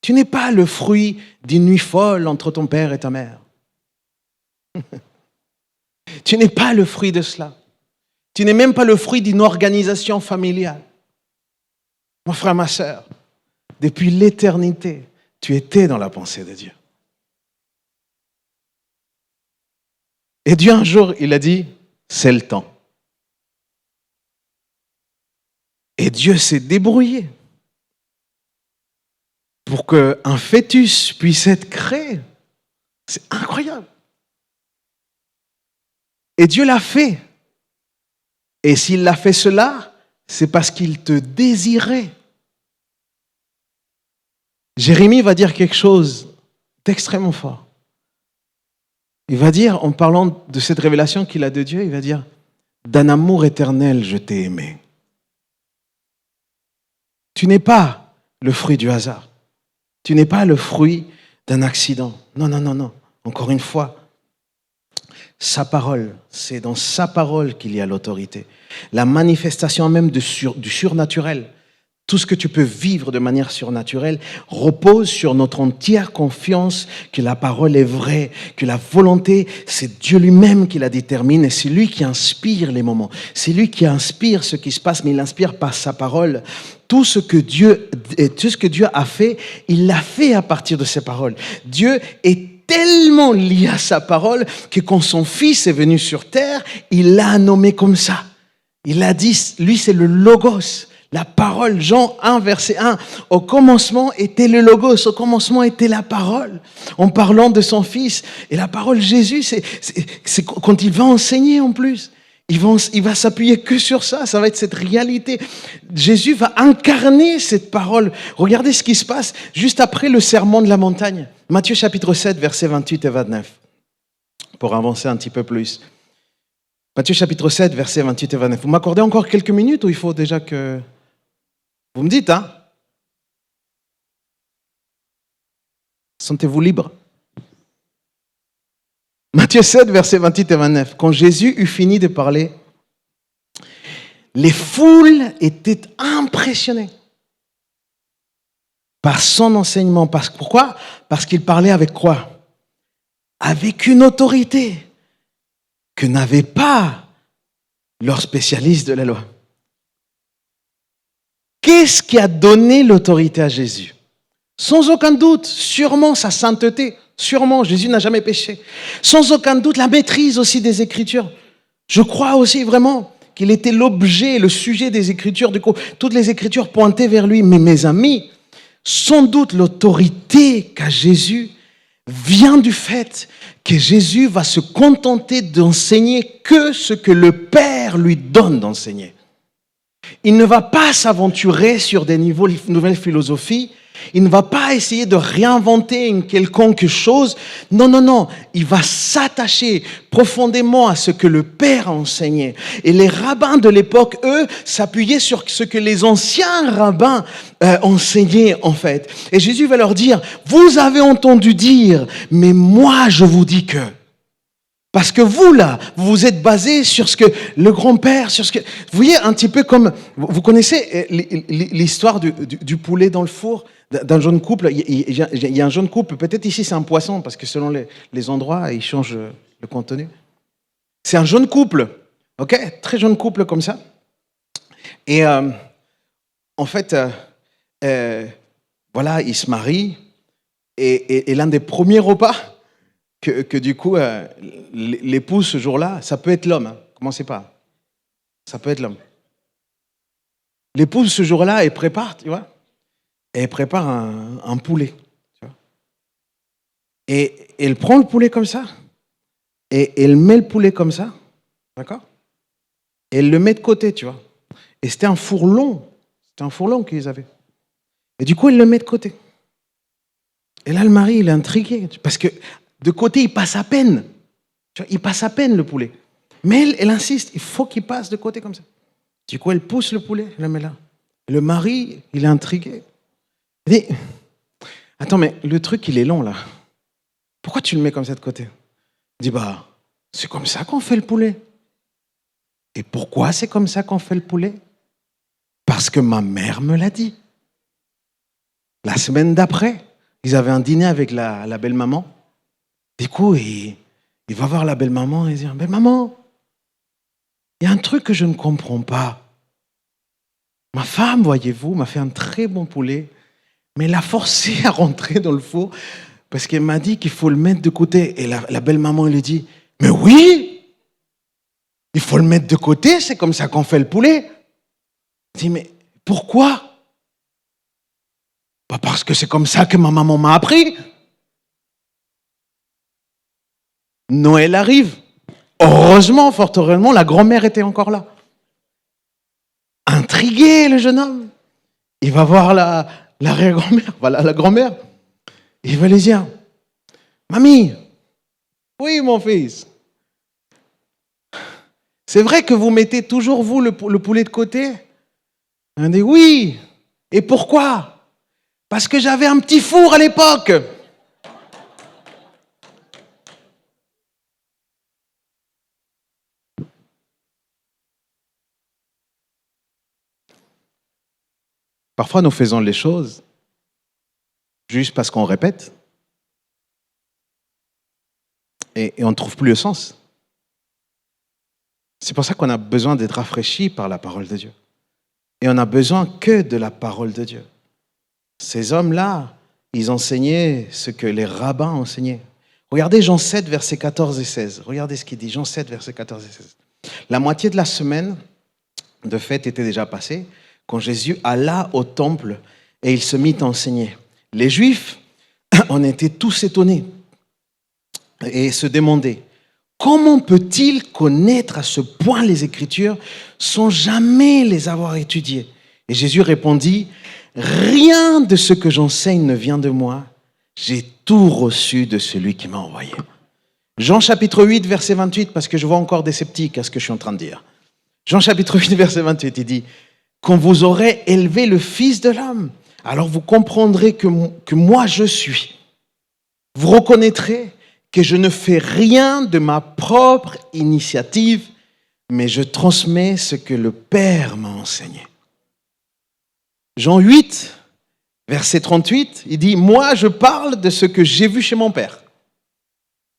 Tu n'es pas le fruit d'une nuit folle entre ton père et ta mère. Tu n'es pas le fruit de cela. Tu n'es même pas le fruit d'une organisation familiale. Mon frère, ma sœur, depuis l'éternité, tu étais dans la pensée de Dieu. Et Dieu, un jour, il a dit, c'est le temps. Et Dieu s'est débrouillé pour qu'un fœtus puisse être créé. C'est incroyable. Et Dieu l'a fait. Et s'il l'a fait cela, c'est parce qu'il te désirait. Jérémie va dire quelque chose d'extrêmement fort. Il va dire, en parlant de cette révélation qu'il a de Dieu, il va dire, d'un amour éternel, je t'ai aimé. Tu n'es pas le fruit du hasard. Tu n'es pas le fruit d'un accident. Non, non, non, non. Encore une fois, sa parole, c'est dans sa parole qu'il y a l'autorité. La manifestation même du surnaturel, tout ce que tu peux vivre de manière surnaturelle, repose sur notre entière confiance que la parole est vraie, que la volonté, c'est Dieu lui-même qui la détermine et c'est lui qui inspire les moments. C'est lui qui inspire ce qui se passe, mais il inspire par sa parole. Tout ce que Dieu a fait, il l'a fait à partir de ses paroles. Dieu est tellement lié à sa parole que quand son Fils est venu sur terre, il l'a nommé comme ça. Il a dit, lui c'est le Logos, la parole. Jean 1, verset 1. Au commencement était le Logos, au commencement était la parole. En parlant de son Fils. Et la parole Jésus, c'est quand il va enseigner en plus. Il va s'appuyer que sur ça, ça va être cette réalité. Jésus va incarner cette parole. Regardez ce qui se passe juste après le sermon de la montagne. Matthieu chapitre 7, versets 28 et 29. pour avancer un petit peu plus. Matthieu chapitre 7, versets 28 et 29. Vous m'accordez encore quelques minutes ou il faut déjà que... Vous me dites, hein? Sentez-vous libre. Matthieu 7, versets 28 et 29. Quand Jésus eut fini de parler, les foules étaient impressionnées par son enseignement. Pourquoi? Parce qu'il parlait avec quoi? Avec une autorité que n'avaient pas leurs spécialistes de la loi. Qu'est-ce qui a donné l'autorité à Jésus? Sans aucun doute, sûrement sa sainteté. Sûrement, Jésus n'a jamais péché. Sans aucun doute, la maîtrise aussi des Écritures. Je crois aussi vraiment qu'il était l'objet, le sujet des Écritures. Du coup, toutes les Écritures pointaient vers lui. Mais mes amis, sans doute l'autorité qu'a Jésus vient du fait que Jésus va se contenter d'enseigner que ce que le Père lui donne d'enseigner. Il ne va pas s'aventurer sur des nouvelles philosophies. Il ne va pas essayer de réinventer une quelconque chose. Non, non, non. Il va s'attacher profondément à ce que le Père a enseigné. Et les rabbins de l'époque, eux, s'appuyaient sur ce que les anciens rabbins enseignaient, en fait. Et Jésus va leur dire, vous avez entendu dire, mais moi, je vous dis que... Parce que vous, là, vous vous êtes basé sur ce que le grand-père, sur ce que... Vous voyez, un petit peu comme... Vous connaissez l'histoire du poulet dans le four, d'un jeune couple. Il y a un jeune couple, peut-être ici c'est un poisson, parce que selon les endroits, ils changent le contenu. C'est un jeune couple, ok? Très jeune couple comme ça. Et en fait, voilà, ils se marient. Et l'un des premiers repas... Que du coup, l'épouse ce jour-là, ça peut être l'homme, hein. Commencez pas. Ça peut être l'homme. L'épouse ce jour-là, elle prépare, tu vois. Elle prépare un poulet. Tu vois. Et elle prend le poulet comme ça. Et elle met le poulet comme ça. D'accord? Et elle le met de côté, tu vois. Et c'était un four long. C'était un four long qu'ils avaient. Et du coup, elle le met de côté. Et là, le mari, il est intrigué. Parce que de côté, il passe à peine. Tu vois, il passe à peine le poulet. Mais elle insiste, il faut qu'il passe de côté comme ça. Du coup, elle pousse le poulet, elle le met là. Le mari, il est intrigué. Il dit, attends, mais le truc, il est long là. Pourquoi tu le mets comme ça de côté? Il dit, bah, c'est comme ça qu'on fait le poulet. Et pourquoi c'est comme ça qu'on fait le poulet? Parce que ma mère me l'a dit. La semaine d'après, ils avaient un dîner avec la belle-maman. Du coup, il va voir la belle-maman et il dit, belle-maman, il y a un truc que je ne comprends pas. Ma femme, voyez-vous, m'a fait un très bon poulet, mais elle l'a forcé à rentrer dans le four parce qu'elle m'a dit qu'il faut le mettre de côté. Et la belle-maman, elle lui dit, mais oui, il faut le mettre de côté, c'est comme ça qu'on fait le poulet. Il dit, mais pourquoi? Pas parce que c'est comme ça que ma maman m'a appris. Noël arrive. Heureusement, fort heureusement, la grand-mère était encore là. Intrigué, le jeune homme. Il va voir l'arrière-grand-mère, voilà la grand-mère. Il va lui dire, mamie, oui mon fils, c'est vrai que vous mettez toujours vous le poulet de côté? Elle dit, oui. Et pourquoi? Parce que j'avais un petit four à l'époque. Parfois, nous faisons les choses juste parce qu'on répète et on ne trouve plus le sens. C'est pour ça qu'on a besoin d'être rafraîchi par la parole de Dieu. Et on n'a besoin que de la parole de Dieu. Ces hommes-là, ils enseignaient ce que les rabbins enseignaient. Regardez Jean 7, versets 14 et 16. Regardez ce qu'il dit, Jean 7, versets 14 et 16. La moitié de la semaine de fête était déjà passée quand Jésus alla au temple et il se mit à enseigner. Les Juifs en étaient tous étonnés et se demandaient, comment peut-il connaître à ce point les Écritures sans jamais les avoir étudiées? Et Jésus répondit, rien de ce que j'enseigne ne vient de moi, j'ai tout reçu de celui qui m'a envoyé. Jean chapitre 8, verset 28, parce que je vois encore des sceptiques à ce que je suis en train de dire. Jean chapitre 8, verset 28, il dit, quand vous aurez élevé le Fils de l'homme, alors vous comprendrez que moi je suis. Vous reconnaîtrez que je ne fais rien de ma propre initiative, mais je transmets ce que le Père m'a enseigné. Jean 8, verset 38, il dit, moi je parle de ce que j'ai vu chez mon Père.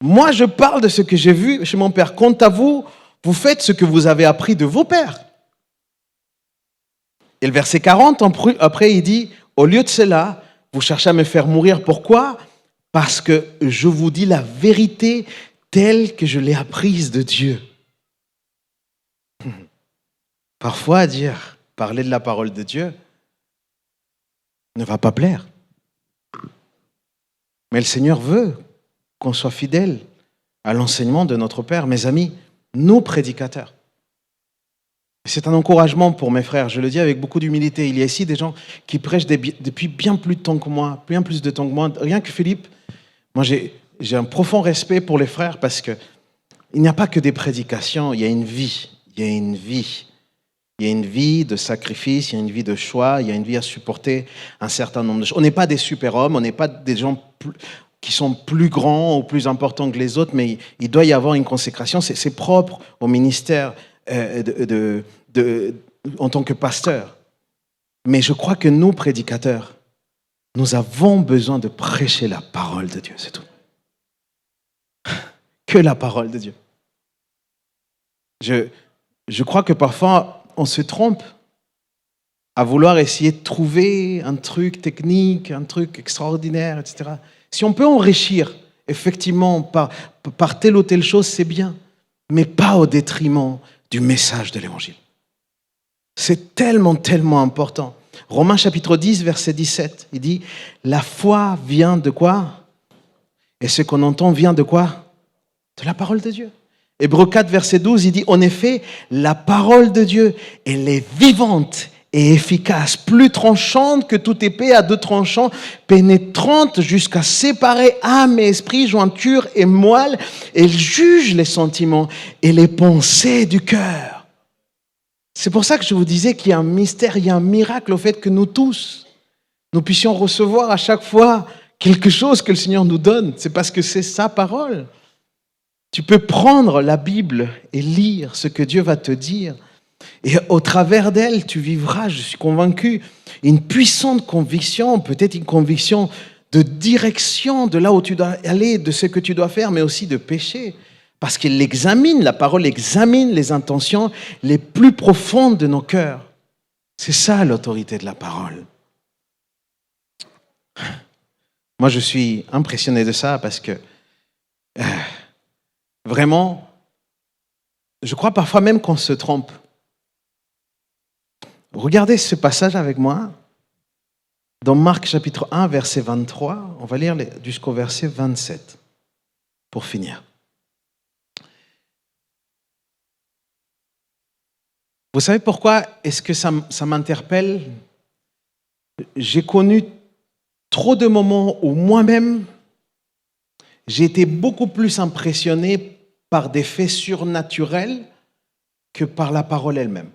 Moi je parle de ce que j'ai vu chez mon Père. Quant à vous, vous faites ce que vous avez appris de vos pères. Et le verset 40, après, il dit, au lieu de cela, vous cherchez à me faire mourir. Pourquoi ? Parce que je vous dis la vérité telle que je l'ai apprise de Dieu. Parfois, parler de la parole de Dieu ne va pas plaire. Mais le Seigneur veut qu'on soit fidèle à l'enseignement de notre Père. Mes amis, nous prédicateurs. C'est un encouragement pour mes frères, je le dis avec beaucoup d'humilité. Il y a ici des gens qui prêchent depuis bien plus de temps que moi, bien plus de temps que moi. Rien que Philippe, moi j'ai un profond respect pour les frères parce qu'il n'y a pas que des prédications, il y a une vie. Il y a une vie. Il y a une vie de sacrifice, il y a une vie de choix, il y a une vie à supporter un certain nombre de choses. On n'est pas des super-hommes, on n'est pas des gens qui sont plus grands ou plus importants que les autres, mais il doit y avoir une consécration. C'est propre au ministère en tant que pasteur. Mais je crois que nous, prédicateurs, nous avons besoin de prêcher la parole de Dieu, c'est tout. Que la parole de Dieu. Je crois que parfois, on se trompe à vouloir essayer de trouver un truc technique, un truc extraordinaire, etc. Si on peut enrichir, effectivement, par telle ou telle chose, c'est bien, mais pas au détriment du message de l'Évangile. C'est tellement, tellement important. Romains chapitre 10, verset 17, il dit, la foi vient de quoi ? Et ce qu'on entend vient de quoi ? De la parole de Dieu. Hébreux 4, verset 12, il dit, en effet, la parole de Dieu, elle est vivante et efficace, plus tranchante que toute épée à deux tranchants, pénétrante jusqu'à séparer âme et esprit, jointure et moelle. Elle juge les sentiments et les pensées du cœur. C'est pour ça que je vous disais qu'il y a un mystère, il y a un miracle au fait que nous tous, nous puissions recevoir à chaque fois quelque chose que le Seigneur nous donne. C'est parce que c'est sa parole. Tu peux prendre la Bible et lire ce que Dieu va te dire. Et au travers d'elle, tu vivras, je suis convaincu, une puissante conviction, peut-être une conviction de direction de là où tu dois aller, de ce que tu dois faire, mais aussi de péché. Parce qu'elle examine, la parole examine les intentions les plus profondes de nos cœurs. C'est ça l'autorité de la parole. Moi, je suis impressionné de ça parce que vraiment, je crois parfois même qu'on se trompe. Regardez ce passage avec moi. Dans Marc chapitre 1, verset 23, on va lire jusqu'au verset 27 pour finir. Vous savez pourquoi est-ce que ça m'interpelle ? J'ai connu trop de moments où moi-même, j'ai été beaucoup plus impressionné par des faits surnaturels que par la parole elle-même.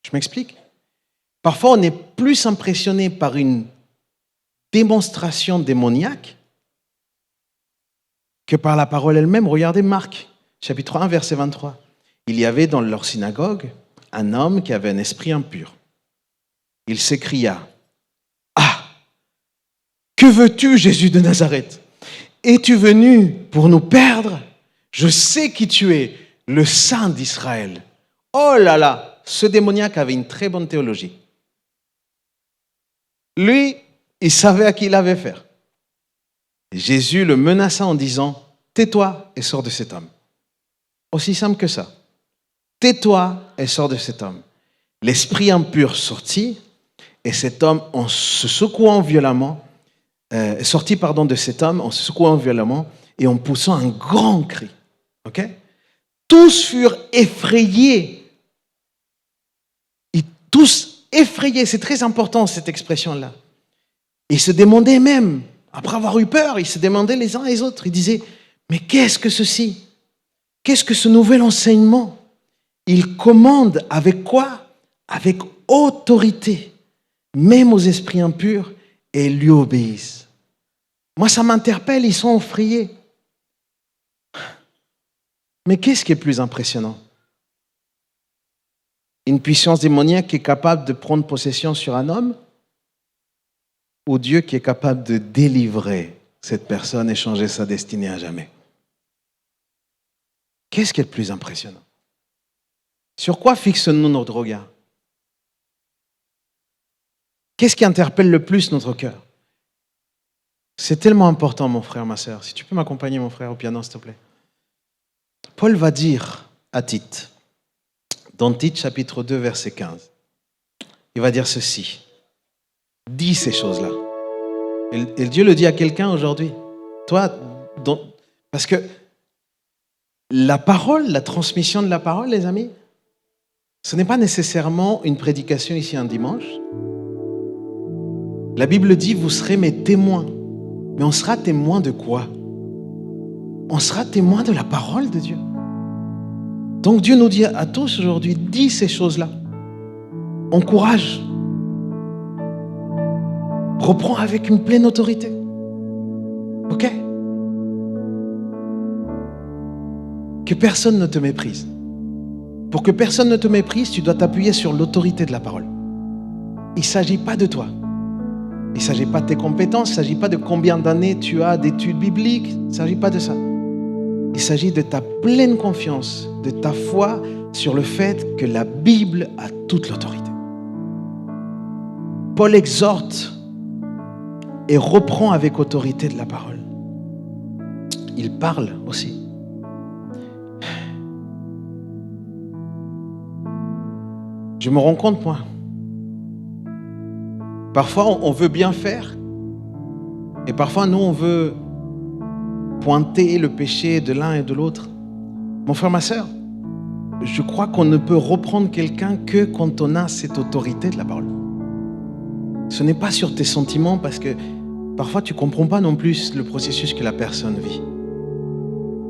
Je m'explique ? Parfois, on est plus impressionné par une démonstration démoniaque que par la parole elle-même. Regardez Marc, chapitre 1, verset 23. Il y avait dans leur synagogue un homme qui avait un esprit impur. Il s'écria, « Ah, que veux-tu, Jésus de Nazareth ? Es-tu venu pour nous perdre ? Je sais qui tu es, le Saint d'Israël. » Oh là là, ce démoniaque avait une très bonne théologie. Lui, il savait à qui il avait affaire. Jésus le menaça en disant, « Tais-toi et sors de cet homme. » Aussi simple que ça. Tais-toi et sors de cet homme. L'esprit impur sortit, et cet homme, en se secouant violemment, sortit de cet homme, en se secouant violemment, et en poussant un grand cri. Okay ? Tous furent effrayés. Tous effrayés, c'est très important cette expression-là. Ils se demandaient même, après avoir eu peur, ils se demandaient les uns les autres, ils disaient, Mais qu'est-ce que ceci? Qu'est-ce que ce nouvel enseignement? Il commande avec quoi? Avec autorité, même aux esprits impurs, et lui obéissent. Moi, ça m'interpelle, ils sont effrayés. Mais qu'est-ce qui est plus impressionnant? Une puissance démoniaque qui est capable de prendre possession sur un homme, ou Dieu qui est capable de délivrer cette personne et changer sa destinée à jamais? Qu'est-ce qui est le plus impressionnant? Sur quoi fixe-nous notre regard? Qu'est-ce qui interpelle le plus notre cœur? C'est tellement important, mon frère, ma sœur. Si tu peux m'accompagner, mon frère, au piano, s'il te plaît. Paul va dire à Tite, dans Tite chapitre 2, verset 15, il va dire ceci. Dis ces choses-là. Et Dieu le dit à quelqu'un aujourd'hui. Toi, parce que la parole, la transmission de la parole, les amis, ce n'est pas nécessairement une prédication ici un dimanche. La Bible dit, vous serez mes témoins. Mais on sera témoin de quoi? On sera témoin de la parole de Dieu. Donc Dieu nous dit à tous aujourd'hui, dis ces choses-là. Encourage. Reprends avec une pleine autorité. Ok? Que personne ne te méprise. Pour que personne ne te méprise, tu dois t'appuyer sur l'autorité de la parole. Il ne s'agit pas de toi. Il ne s'agit pas de tes compétences, il ne s'agit pas de combien d'années tu as d'études bibliques, il ne s'agit pas de ça. Il s'agit de ta pleine confiance, de ta foi sur le fait que la Bible a toute l'autorité. Paul exhorte et reprend avec autorité de la parole. Il parle aussi. Je me rends compte, moi. Parfois, on veut bien faire. Et parfois, nous, on veut pointer le péché de l'un et de l'autre. Mon frère, ma sœur, je crois qu'on ne peut reprendre quelqu'un que quand on a cette autorité de la parole. Ce n'est pas sur tes sentiments, parce que parfois, tu ne comprends pas non plus le processus que la personne vit.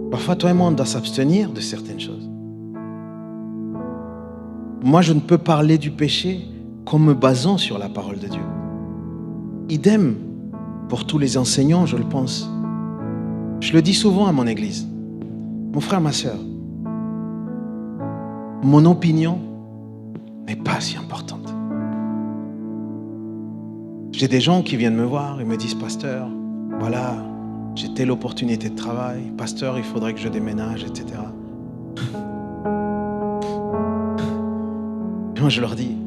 Parfois, toi et moi, on doit s'abstenir de certaines choses. Moi, je ne peux parler du péché qu'en me basant sur la parole de Dieu. Idem pour tous les enseignants, je le pense. Je le dis souvent à mon église. Mon frère, ma sœur, mon opinion n'est pas si importante. J'ai des gens qui viennent me voir et me disent, pasteur, voilà, j'ai telle opportunité de travail, pasteur, il faudrait que je déménage, etc. Et moi, je leur dis,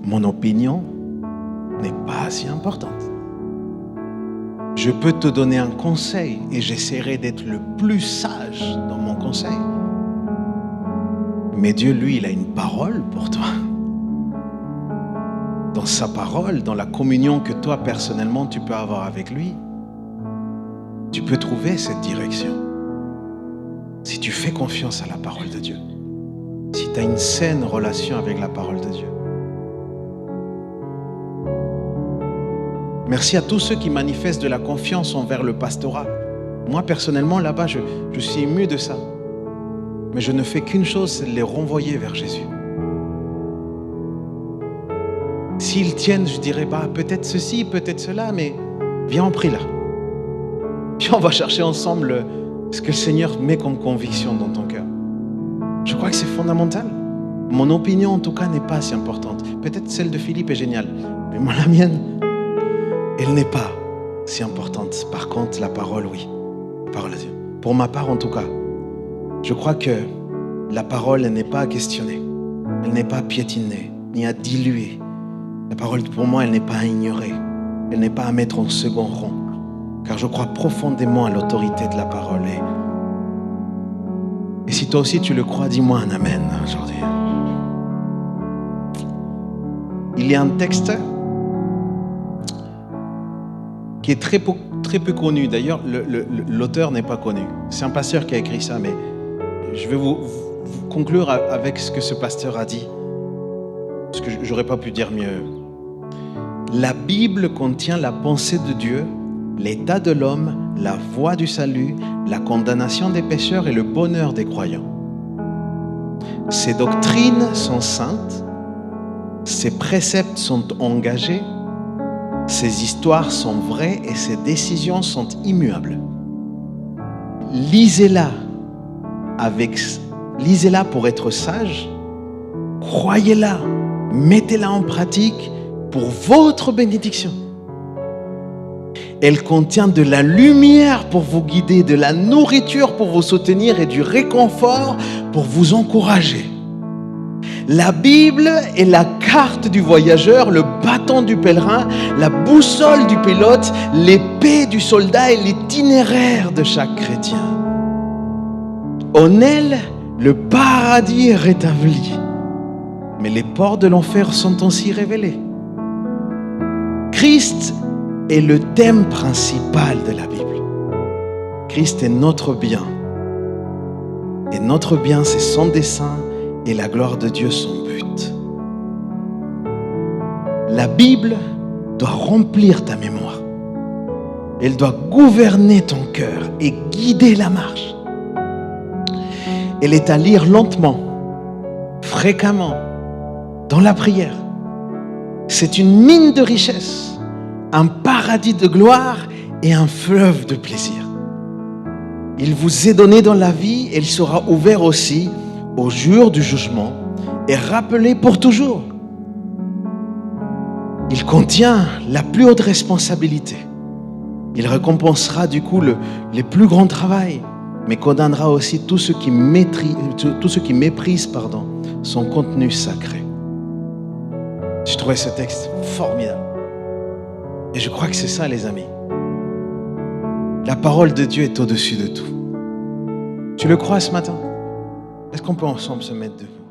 mon opinion n'est pas si importante. Je peux te donner un conseil et j'essaierai d'être le plus sage dans mon conseil. Mais Dieu, lui, il a une parole pour toi. Dans sa parole, dans la communion que toi, personnellement, tu peux avoir avec lui, tu peux trouver cette direction. Si tu fais confiance à la parole de Dieu, si tu as une saine relation avec la parole de Dieu. Merci à tous ceux qui manifestent de la confiance envers le pastorat. Moi, personnellement, là-bas, je suis ému de ça. Mais je ne fais qu'une chose, c'est de les renvoyer vers Jésus. S'ils tiennent, je dirais, peut-être ceci, peut-être cela, mais viens, on prie là. Puis on va chercher ensemble ce que le Seigneur met comme conviction dans ton cœur. Je crois que c'est fondamental. Mon opinion, en tout cas, n'est pas si importante. Peut-être celle de Philippe est géniale, mais moi, la mienne, elle n'est pas si importante. Par contre, la parole, oui. La parole de Dieu. Pour ma part, en tout cas, je crois que la parole, elle n'est pas à questionner. Elle n'est pas à piétiner, ni à diluer. La parole, pour moi, elle n'est pas à ignorer. Elle n'est pas à mettre en second rang. Car je crois profondément à l'autorité de la parole. Et si toi aussi tu le crois, dis-moi un amen aujourd'hui. Il y a un texte qui est très peu connu. D'ailleurs, l'auteur n'est pas connu. C'est un pasteur qui a écrit ça, mais je vais vous conclure avec ce que ce pasteur a dit. Parce que j'aurais pas pu dire mieux. La Bible contient la pensée de Dieu l'état de l'homme, la voie du salut, la condamnation des pécheurs et le bonheur des croyants. Ces doctrines sont saintes, ces préceptes sont engagés, ces histoires sont vraies et ces décisions sont immuables. Lisez-la pour être sage, croyez-la, mettez-la en pratique pour votre bénédiction. Elle contient de la lumière pour vous guider, de la nourriture pour vous soutenir et du réconfort pour vous encourager. La Bible est la carte du voyageur, le bâton du pèlerin, la boussole du pilote, l'épée du soldat et l'itinéraire de chaque chrétien. En elle, le paradis est rétabli, mais les portes de l'enfer sont ainsi révélées. Christ est le thème principal de la Bible. Christ est notre bien. Et notre bien, c'est son dessein et la gloire de Dieu, son but. La Bible doit remplir ta mémoire. Elle doit gouverner ton cœur et guider la marche. Elle est à lire lentement, fréquemment, dans la prière. C'est une mine de richesse, un paradis de gloire et un fleuve de plaisir. Il vous est donné dans la vie et il sera ouvert aussi au jour du jugement et rappelé pour toujours. Il contient la plus haute responsabilité. Il récompensera du coup les plus grands travaux, mais condamnera aussi tous ceux qui méprisent son contenu sacré. Je trouvais ce texte formidable. Et je crois que c'est ça, les amis. La parole de Dieu est au-dessus de tout. Tu le crois ce matin? Est-ce qu'on peut ensemble se mettre debout?